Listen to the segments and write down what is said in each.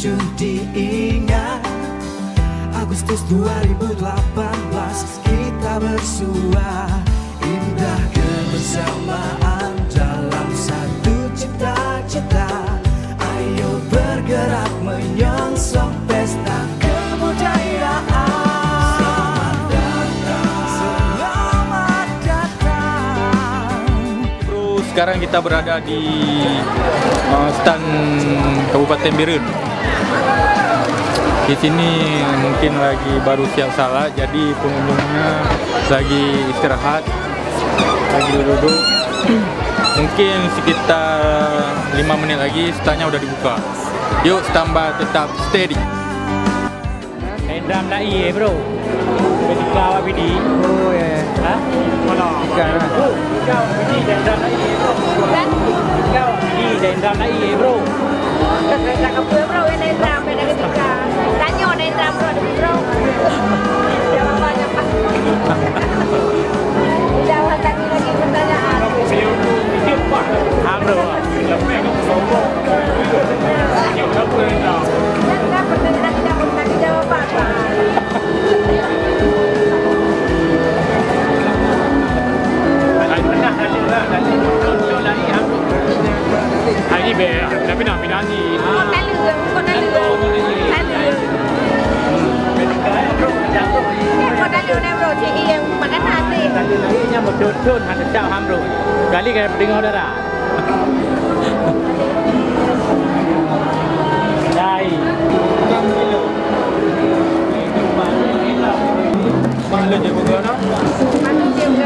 lucu diingat. Agustus 2018 kita bersua, indah kebersamaan dalam satu cita-cita. Ayo bergerak menyongsong pesta kebudayaan. Selamat datang. Bro, sekarang kita berada di stan Kabupaten Birun. Di sini mungkin lagi baru siap salat, jadi pengunjungnya lagi istirahat, lagi duduk. Mungkin sekitar 5 menit lagi standnya udah dibuka. Yuk, standby tetap steady. Dendam dai bro. Ketika awak bidi. Oh ya. Hah? Mana? Bukan. Kau bidi dendam dai bro. Bukan. Kau bidi dendam dai bro. Kereta kapal bro, ini dendam pada ketika. Tanya dendam bro, bro. Jangan banyak pas. Jangan lagi pertanyaan. Ham bro. Lebih ke sombong. Jangan pernah. Jangan pernah tidak jawab apa. Hari be, tapi nak pinani. Kau nalu. Kau nalu bro, cik yang makan nasi. Tadi nya berdun ada jauh ham bro. Kali kan dengar darah. Dai. Mana je bukan nak? Mana je bro?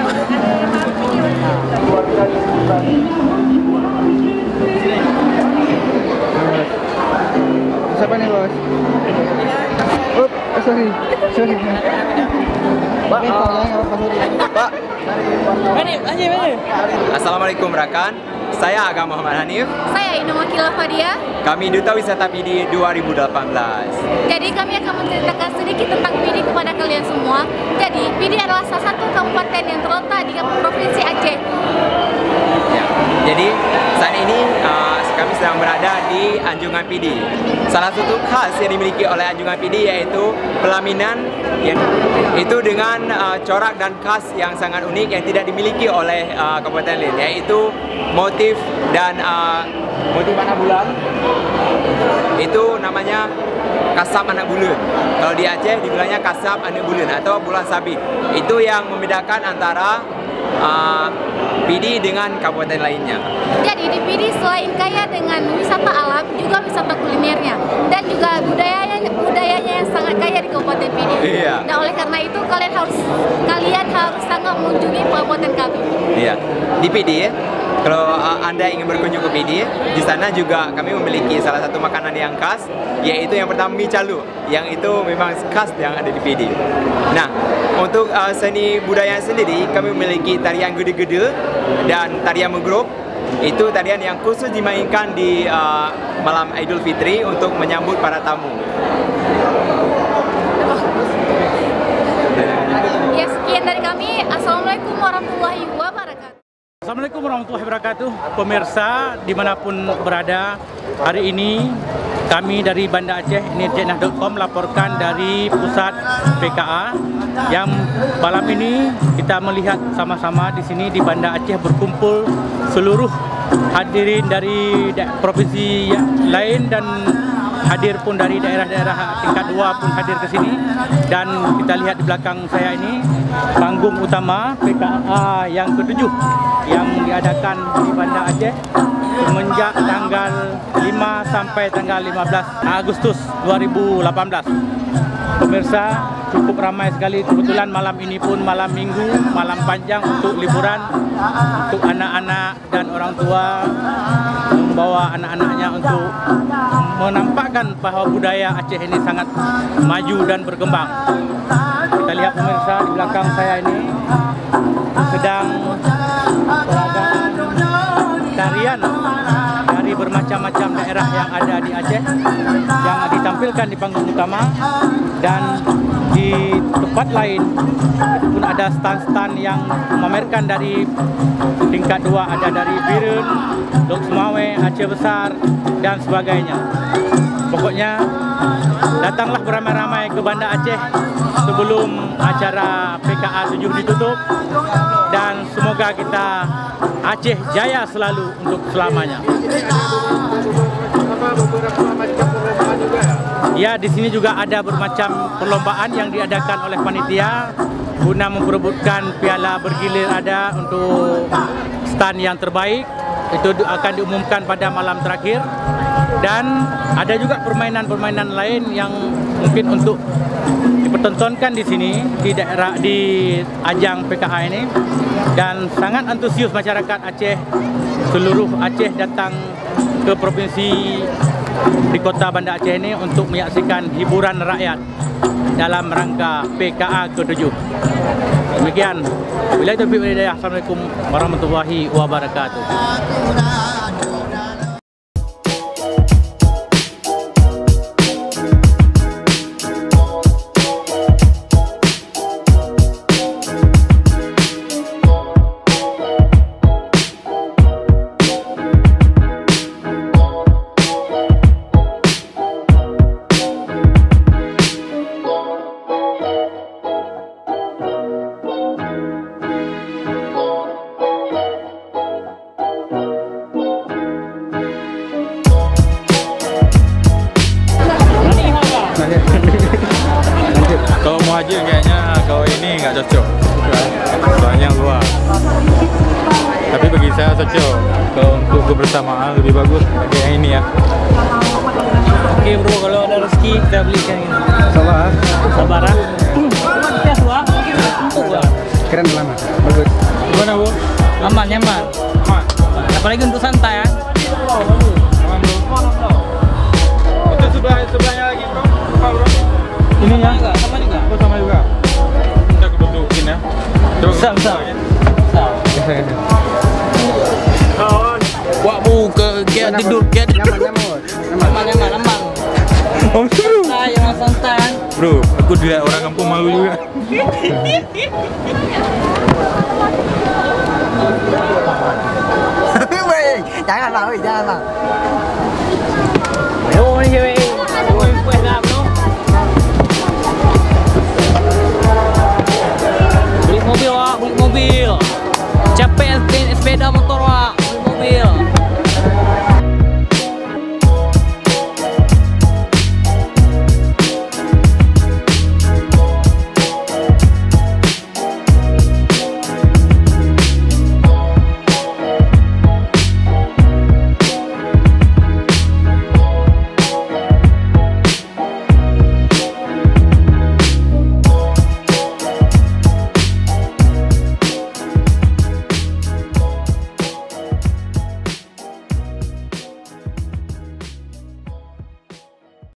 Siapa ni bos? Oh, sorry. Pak, Pak. Assalamualaikum rakan. Saya Agam Muhammad Hanif. Saya Inu Wakilah Fadia. Kami Duta Wisata PD 2018. Jadi kami akan menceritakan sedikit tentang PD kepada kalian semua. Jadi PD adalah salah satu kabupaten yang terletak di Provinsi Aceh. Ya. Jadi saat ini kami sedang berada di Anjungan PD. Salah satu khas yang dimiliki oleh Anjungan PD yaitu pelaminan itu dengan corak dan khas yang sangat unik yang tidak dimiliki oleh kabupaten lain, yaitu motif dan motif anak bulan. Itu namanya kasab anak bulan. Kalau di Aceh dibilangnya kasab anak bulan atau bulan sabit. Itu yang membedakan antara PD dengan kabupaten lainnya. Jadi di PD selain kaya dengan wisata alam, juga wisata kulinernya dan juga budayanya yang sangat kaya di Kabupaten PD. Iya. Nah, oleh karena itu kalian harus sangat mengunjungi kabupaten kami. Iya. Di PD, kalau Anda ingin berkunjung ke PD, di sana juga kami memiliki salah satu makanan yang khas, yaitu yang pertama mie calu, yang itu memang khas yang ada di PD. Nah, untuk seni budaya sendiri, kami memiliki tarian gede-gede dan tarian menggrup. Itu tarian yang khusus dimainkan di malam Idul Fitri untuk menyambut para tamu. Ya, sekian dari kami. Assalamualaikum warahmatullahi wabarakatuh. Assalamualaikum warahmatullahi wabarakatuh. Pemirsa dimanapun berada, hari ini kami dari Banda Aceh, ini Ceknah.com melaporkan dari pusat PKA yang malam ini kita melihat sama-sama di sini di Banda Aceh berkumpul seluruh hadirin dari provinsi lain dan hadir pun dari daerah-daerah tingkat 2 pun hadir ke sini. Dan kita lihat di belakang saya ini panggung utama PKA yang ke-7 yang diadakan di Banda Aceh semenjak tanggal 5 sampai tanggal 15 Agustus 2018. Pemirsa, cukup ramai sekali. Kebetulan malam ini pun malam minggu, malam panjang untuk liburan untuk anak-anak dan orang tua, membawa anak-anaknya untuk menampakkan bahawa budaya Aceh ini sangat maju dan berkembang. Kita lihat pemirsa di belakang saya ini sedang peragaan tarian dari bermacam-macam daerah yang ada di Aceh yang ditampilkan di panggung utama, dan di tempat lain itu pun ada stand-stand yang memamerkan dari tingkat 2, ada dari Birun, Lok Sumawe, Aceh Besar dan sebagainya. pokoknya datanglah beramai-ramai ke Banda Aceh sebelum acara PKA 7 ditutup, dan semoga kita Aceh jaya selalu untuk selamanya. Ya, di sini juga ada bermacam perlombaan yang diadakan oleh panitia guna memperebutkan piala bergilir ada untuk stan yang terbaik. Itu akan diumumkan pada malam terakhir, dan ada juga permainan-permainan lain yang mungkin untuk dipertontonkan di sini di daerah di ajang PKA ini, dan sangat antusias masyarakat Aceh, seluruh Aceh datang ke provinsi di kota Banda Aceh ini untuk menyaksikan hiburan rakyat dalam rangka PKA ke-7. Demikian. Wabillahi taufiq wal hidayah. Assalamualaikum warahmatullahi wabarakatuh. Kalau muhajir kayaknya kau ini nggak cocok, soalnya luar. Tapi bagi saya cocok. Kalau untuk kebersamaan lebih bagus kayak yang ini ya. Oke bro, kalau ada rezeki kita belikan ini. Sabar. Sabar ah. Ya suah, empuk lah. Keren lama. Bagus. Gimana bu? Aman, nyaman. Aman. Apalagi untuk santai ya. Aman bro. Itu sebelahnya lagi bro. Apa bro? Ini ya? Sama juga. Oh, sama juga. Kita kedudukin ya. Coba Bisa. kawan. Wah bu, kayak tidur, kayak Nyaman. Om seru. Yang santai. Bro, aku dilihat orang kampung malu juga. Jangan bang.